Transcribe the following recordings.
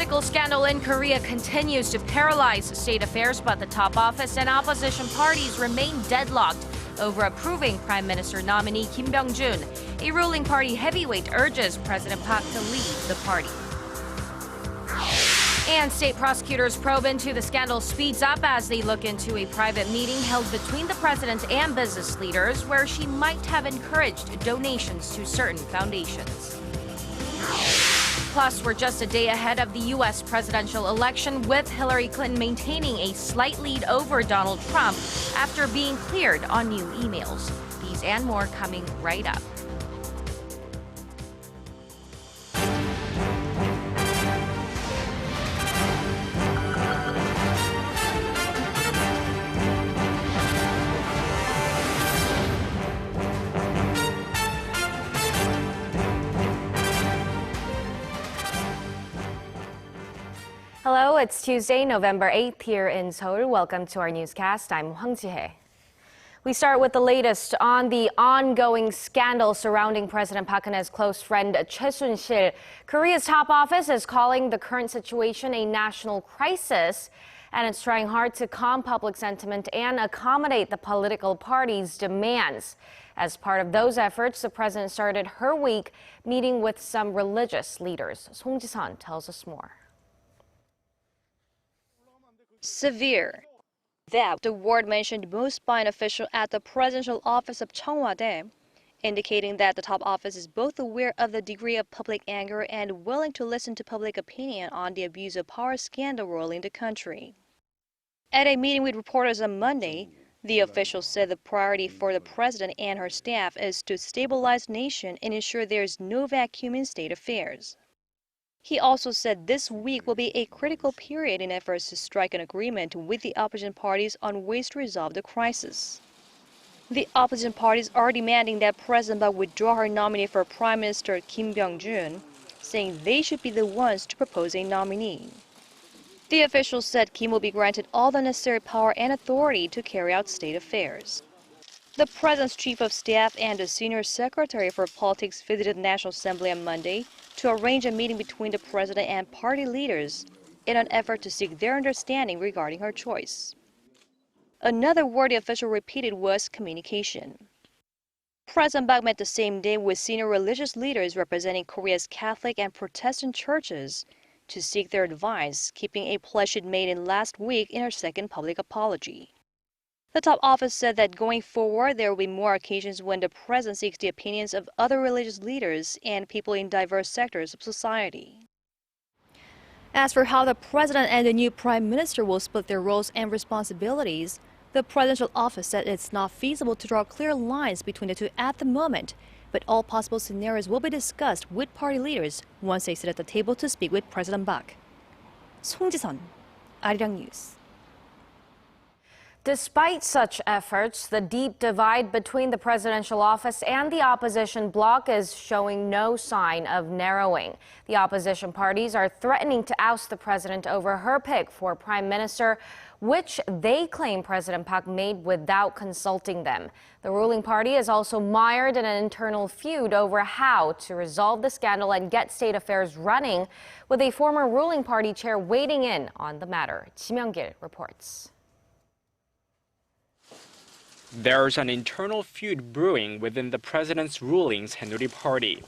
political scandal in Korea continues to paralyze state affairs, but the top office and opposition parties remain deadlocked over approving Prime Minister nominee Kim Byung-jun. A ruling party heavyweight urges President Park to leave the party. And state prosecutors' probe into the scandal speeds up as they look into a private meeting held between the president and business leaders where she might have encouraged donations to certain foundations. Plus, we're just a day ahead of the U.S. presidential election, with Hillary Clinton maintaining a slight lead over Donald Trump after being cleared on new emails. These and more coming right up. Hello, it's Tuesday, November 8th here in Seoul. Welcome to our newscast. I'm Hwang Ji-hye. We start with the latest on the ongoing scandal surrounding President Park Geun-hye's close friend Choi Soon-sil. Korea's top office is calling the current situation a national crisis, and it's trying hard to calm public sentiment and accommodate the political parties' demands. As part of those efforts, the president started her week meeting with some religious leaders. Song Ji-sun tells us more. Severe. That the word mentioned most by an official at the presidential office of Cheongwade, indicating that the top office is both aware of the degree of public anger and willing to listen to public opinion on the abuse of power scandal rolling the country. At a meeting with reporters on Monday, the official said the priority for the president and her staff is to stabilize the nation and ensure there is no vacuum in state affairs. He also said this week will be a critical period in efforts to strike an agreement with the opposition parties on ways to resolve the crisis. The opposition parties are demanding that President Park withdraw her nominee for Prime Minister Kim Byung-jun, saying they should be the ones to propose a nominee. The official said Kim will be granted all the necessary power and authority to carry out state affairs. The president's chief of staff and the senior secretary for politics visited the National Assembly on Monday to arrange a meeting between the president and party leaders in an effort to seek their understanding regarding her choice. Another word the official repeated was communication. President Park met the same day with senior religious leaders representing Korea's Catholic and Protestant churches to seek their advice, keeping a pledge she'd made in last week in her second public apology. The top office said that going forward, there will be more occasions when the president seeks the opinions of other religious leaders and people in diverse sectors of society. As for how the president and the new prime minister will split their roles and responsibilities, the presidential office said it's not feasible to draw clear lines between the two at the moment, but all possible scenarios will be discussed with party leaders once they sit at the table to speak with President Park. Song Ji-sun, Arirang News. Despite such efforts, the deep divide between the presidential office and the opposition bloc is showing no sign of narrowing. The opposition parties are threatening to oust the president over her pick for prime minister, which they claim President Park made without consulting them. The ruling party is also mired in an internal feud over how to resolve the scandal and get state affairs running, with a former ruling party chair weighing in on the matter. Ji Myung-gil reports. There's an internal feud brewing within the president's ruling Saenuri party.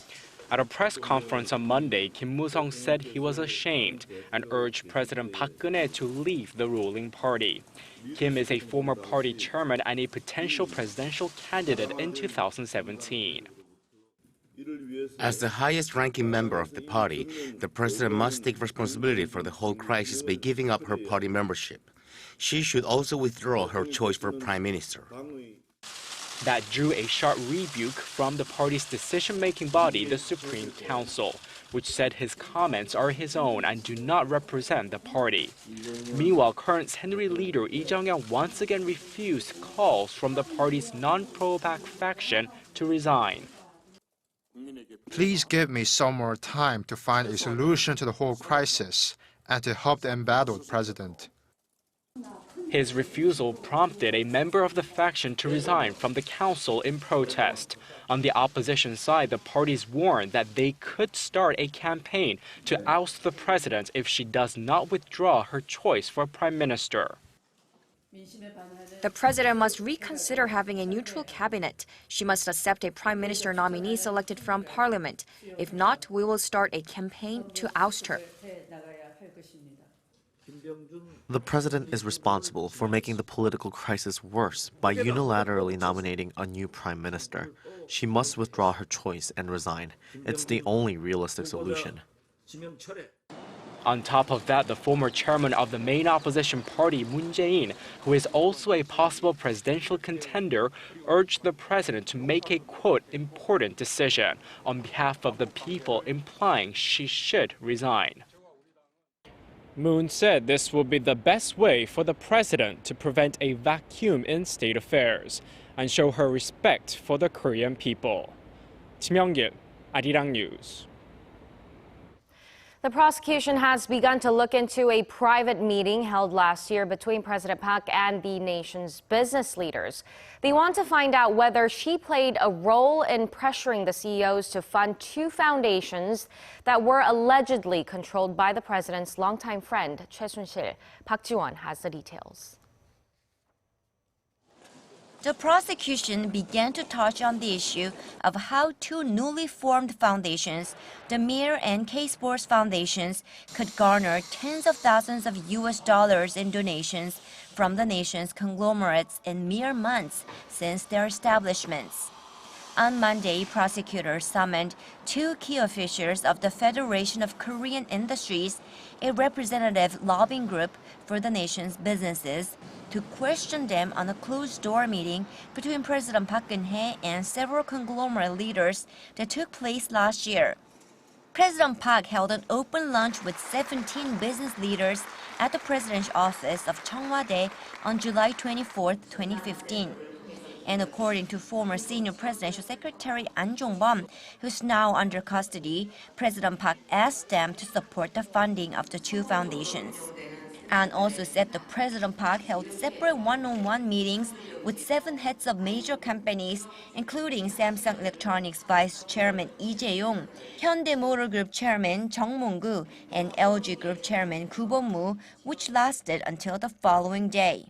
At a press conference on Monday, Kim Moo-sung said he was ashamed and urged President Park Geun-hye to leave the ruling party. Kim is a former party chairman and a potential presidential candidate in 2017. As the highest-ranking member of the party, the president must take responsibility for the whole crisis by giving up her party membership. She should also withdraw her choice for prime minister. That drew a sharp rebuke from the party's decision-making body, the Supreme Council, which said his comments are his own and do not represent the party. Meanwhile, current Saenuri leader Lee Jong-young once again refused calls from the party's non-pro-Park faction to resign. Please give me some more time to find a solution to the whole crisis and to help the embattled president. His refusal prompted a member of the faction to resign from the council in protest. On the opposition side, the parties warned that they could start a campaign to oust the president if she does not withdraw her choice for prime minister. The president must reconsider having a neutral cabinet. She must accept a prime minister nominee selected from parliament. If not, we will start a campaign to oust her. The president is responsible for making the political crisis worse by unilaterally nominating a new prime minister. She must withdraw her choice and resign. It's the only realistic solution. On top of that, the former chairman of the main opposition party, Moon Jae-in, who is also a possible presidential contender, urged the president to make a, quote, important decision on behalf of the people, implying she should resign. Moon said this will be the best way for the president to prevent a vacuum in state affairs and show her respect for the Korean people. Kim Young-gil, Arirang News. The prosecution has begun to look into a private meeting held last year between President Park and the nation's business leaders. They want to find out whether she played a role in pressuring the CEOs to fund two foundations that were allegedly controlled by the president's longtime friend, Choi Soon-sil. Park Ji-won has the details. The prosecution began to touch on the issue of how two newly formed foundations, the Mir and K-Sports foundations, could garner tens of thousands of US dollars in donations from the nation's conglomerates in mere months since their establishments. On Monday, prosecutors summoned two key officials of the Federation of Korean Industries, a representative lobbying group for the nation's businesses, to question them on a closed-door meeting between President Park Geun-hye and several conglomerate leaders that took place last year. President Park held an open lunch with 17 business leaders at the presidential office of Cheongwadae on July 24, 2015. And according to former senior presidential secretary An Jong-bum, who's now under custody, President Park asked them to support the funding of the two foundations. An also said the President Park held separate one-on-one meetings with 7 heads of major companies, including Samsung Electronics Vice Chairman Lee Jae-yong, Hyundai Motor Group Chairman Jung Mong-gu, and LG Group Chairman Koo Bong-moo, which lasted until the following day.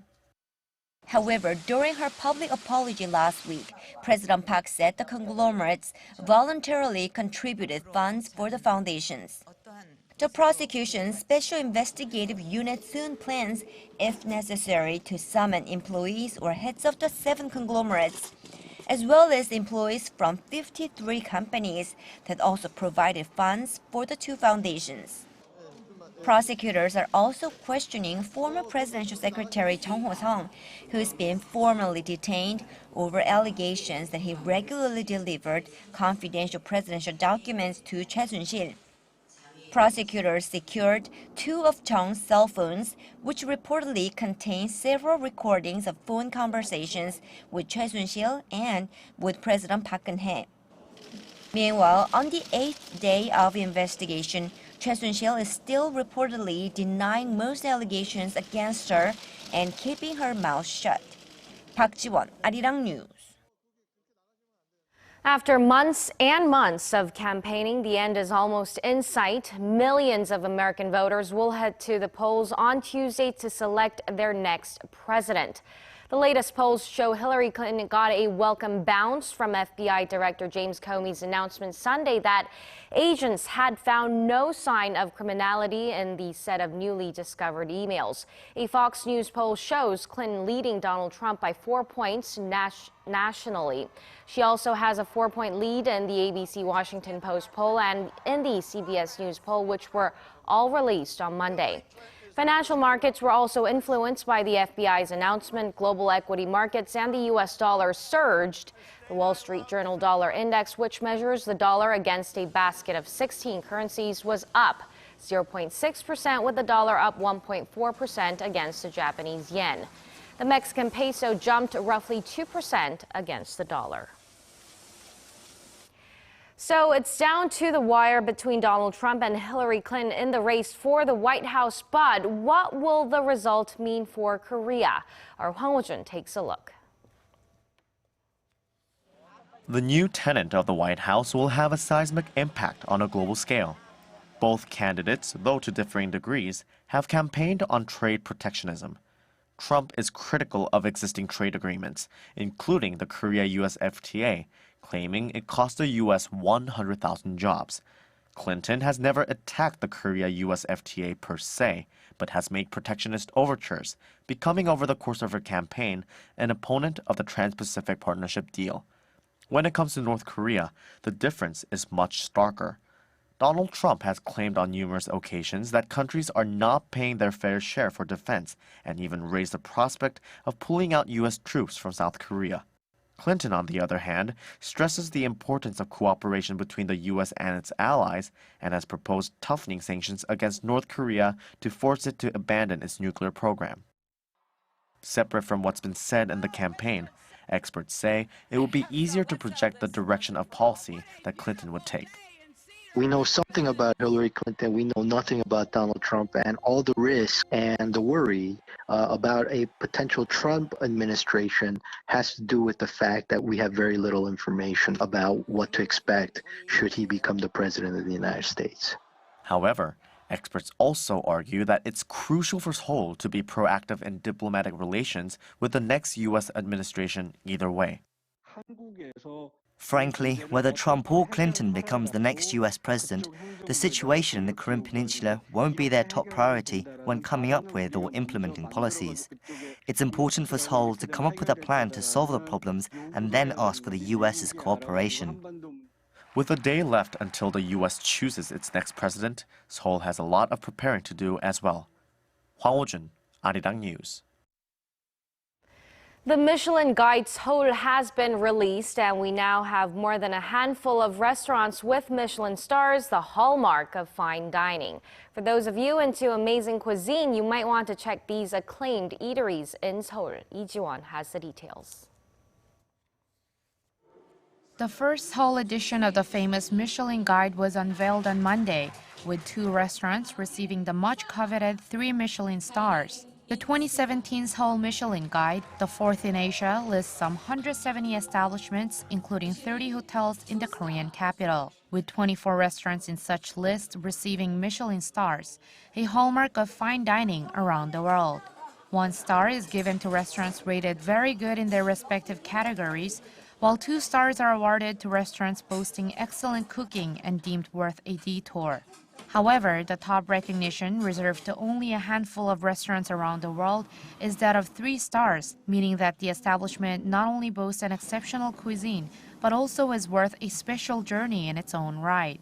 However, during her public apology last week, President Park said the conglomerates voluntarily contributed funds for the foundations. The prosecution's Special Investigative Unit soon plans, if necessary, to summon employees or heads of the 7 conglomerates, as well as employees from 53 companies that also provided funds for the two foundations. Prosecutors are also questioning former Presidential Secretary Chung Ho-sung, who's been formally detained over allegations that he regularly delivered confidential presidential documents to Choi Soon-sil. Prosecutors secured 2 of Chung's cell phones, which reportedly contain several recordings of phone conversations with Choi Soon-sil and with President Park Geun-hye. Meanwhile, on the 8th day of investigation, Choi Soon-sil is still reportedly denying most allegations against her and keeping her mouth shut. Park Ji-won, Arirang News. After months and months of campaigning, the end is almost in sight. Millions of American voters will head to the polls on Tuesday to select their next president. The latest polls show Hillary Clinton got a welcome bounce from FBI Director James Comey's announcement Sunday that agents had found no sign of criminality in the set of newly discovered emails. A Fox News poll shows Clinton leading Donald Trump by 4 points nationally. She also has a 4-point lead in the ABC Washington Post poll and in the CBS News poll, which were all released on Monday. Financial markets were also influenced by the FBI's announcement. Global equity markets and the U.S. dollar surged. The Wall Street Journal Dollar Index, which measures the dollar against a basket of 16 currencies, was up 0.6%, with the dollar up 1.4% against the Japanese yen. The Mexican peso jumped roughly 2% against the dollar. So it's down to the wire between Donald Trump and Hillary Clinton in the race for the White House. But what will the result mean for Korea? Our Hwang Ho-jun takes a look. The new tenant of the White House will have a seismic impact on a global scale. Both candidates, though to differing degrees, have campaigned on trade protectionism. Trump is critical of existing trade agreements, including the Korea-US FTA, claiming it cost the U.S. 100,000 jobs. Clinton has never attacked the Korea-US FTA per se, but has made protectionist overtures, becoming over the course of her campaign an opponent of the Trans-Pacific Partnership deal. When it comes to North Korea, the difference is much starker. Donald Trump has claimed on numerous occasions that countries are not paying their fair share for defense and even raised the prospect of pulling out U.S. troops from South Korea. Clinton, on the other hand, stresses the importance of cooperation between the U.S. and its allies and has proposed toughening sanctions against North Korea to force it to abandon its nuclear program. Separate from what's been said in the campaign, experts say it will be easier to project the direction of policy that Clinton would take. We know something about Hillary Clinton. We know nothing about Donald Trump, and all the risk and the worry about a potential Trump administration has to do with the fact that we have very little information about what to expect should he become the president of the United States. However, experts also argue that it's crucial for Seoul to be proactive in diplomatic relations with the next U.S. administration either way. Frankly, whether Trump or Clinton becomes the next US president, the situation in the Korean Peninsula won't be their top priority when coming up with or implementing policies. It's important for Seoul to come up with a plan to solve the problems and then ask for the US's cooperation. With a day left until the U.S. chooses its next president, Seoul has a lot of preparing to do as well. Hwang Ho-jun, Arirang News. The Michelin Guide Seoul has been released, and we now have more than a handful of restaurants with Michelin stars, the hallmark of fine dining. For those of you into amazing cuisine, you might want to check these acclaimed eateries in Seoul. Lee Ji-won has the details. The first Seoul edition of the famous Michelin Guide was unveiled on Monday, with 2 restaurants receiving the much-coveted 3 Michelin stars. The 2017 Seoul Michelin Guide, the 4th in Asia, lists some 170 establishments, including 30 hotels in the Korean capital, with 24 restaurants in such list receiving Michelin stars, a hallmark of fine dining around the world. 1 star is given to restaurants rated very good in their respective categories, while 2 stars are awarded to restaurants boasting excellent cooking and deemed worth a detour. However, the top recognition, reserved to only a handful of restaurants around the world, is that of 3 stars, meaning that the establishment not only boasts an exceptional cuisine, but also is worth a special journey in its own right.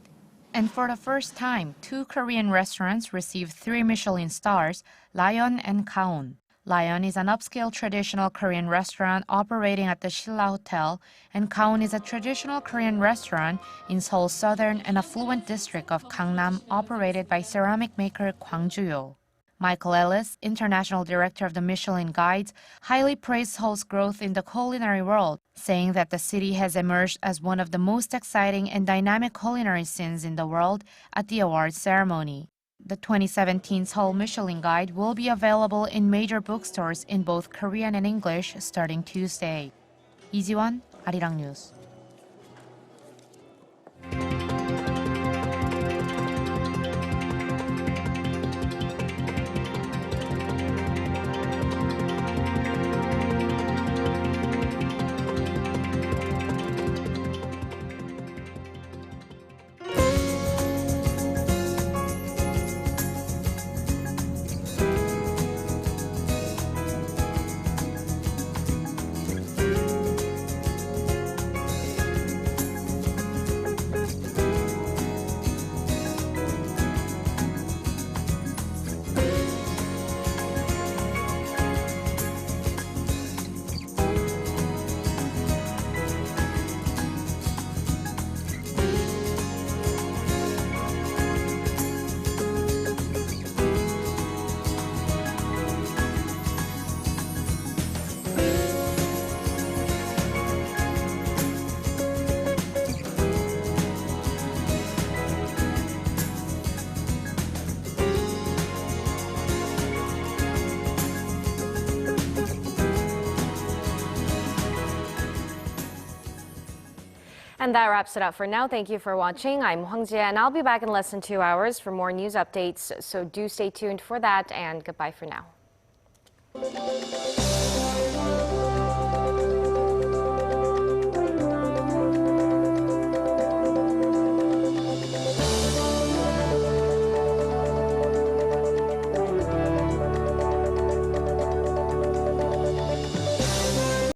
And for the first time, 2 Korean restaurants received 3 Michelin stars, Lion and Kaun. Lion is an upscale traditional Korean restaurant operating at the Silla Hotel, and Kaun is a traditional Korean restaurant in Seoul's southern and affluent district of Gangnam, operated by ceramic maker Gwangju-yo. Michael Ellis, international director of the Michelin Guides, highly praised Seoul's growth in the culinary world, saying that the city has emerged as one of the most exciting and dynamic culinary scenes in the world at the awards ceremony. The 2017 Seoul Michelin Guide will be available in major bookstores in both Korean and English starting Tuesday. Lee Ji-won, Arirang News. And that wraps it up for now. Thank you for watching. I'm Hwang Jie, and I'll be back in less than 2 hours for more news updates. So do stay tuned for that, and goodbye for now.